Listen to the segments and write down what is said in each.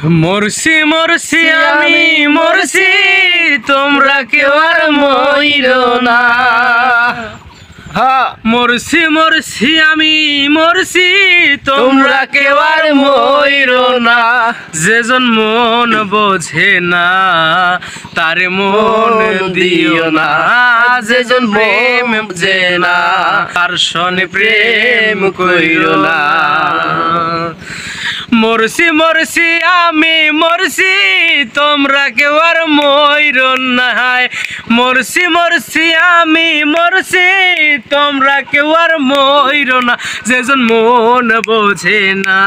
মরছি মরছি আমি মরছি, তোমরা কেউ আর মইরো না। মরছি মরছি আমি মরছি, তোমরা কেউ আর মইরো না। যেজন মন বোঝে না তারে মন দিও না। যেজন প্রেম বোঝে না তার সনে প্রেম কইরো না। মরছি মরছি আমি মরছি, তোমরা কেউ আর মইরো না। মরছি মরছি আমি মরছি, তোমরা কেউ আর মইরো না। যেজন মন বোঝে না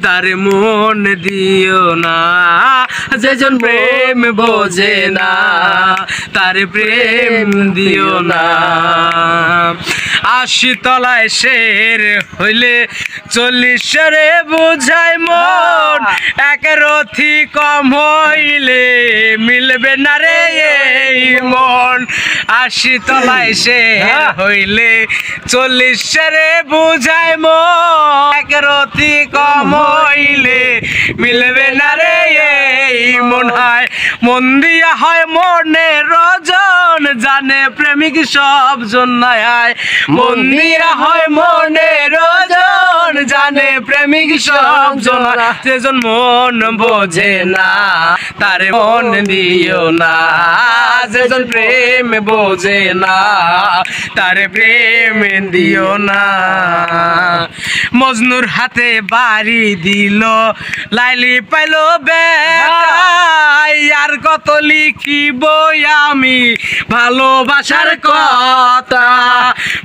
তার মন দিও না। যেজন প্রেম বোঝে না তার প্রেম দিও না। ৮০ তলায় শের হইলে ৪০ রে বুঝায় মন। এক রথি কম হইলে মিলবে না রে এই মন। ৮০ তলায় শের হইলে ৪০ রে বুঝায় মন। এক রথি কম হইলে মিলবে না রে এই মন। হয় মন দিয়া হয় মনে রজন, জানে প্রেমিক সব জন্যায়। মন দিয়া হয় মনে রজন, জানে প্রেমিক সব জন। যেজন মন বোঝে না তারে মন দিও না। যেজন প্রেম বোঝে না তারে প্রেম দিও না। মজনুর হাতে বাড়ি দিল লাইলি পাইল বেটাই। আর কত লিখিব আমি ভালোবাসার কথা।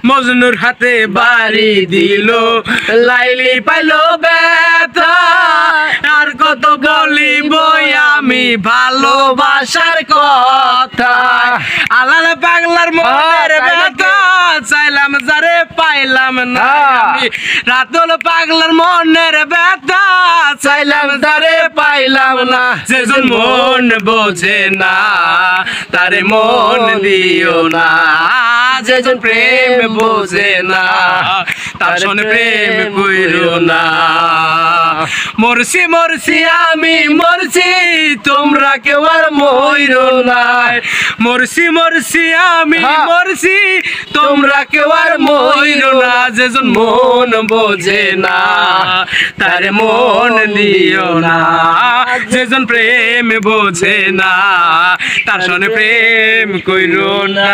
মজনুর হাতে বাড়ি দিল লাইলি পাইল ব্যথা। আর কত বলিব আমি ভালোবাসার কথা। আলাল পাগলার মনের ব্যথা চাইলাম যারে পাইলাম না। আমি রাতুল পাগলার মনের ব্যথা চাইলাম যারে পাইলাম না। যেজন মন বোঝে না তারে মন দিও না। যেজন প্রেম বোঝে না তার সনে প্রেম কইরো না। মরছি মরছি আমি মরছি, তোমরা কেউ আর মইরো না। মরছি মরছি আমি মরছি, তোমরা কেউ আর মইরো না। যেজন মন বোঝে না তার মন দিও না। যেজন প্রেম বোঝে না তার সনে প্রেম কইরো না।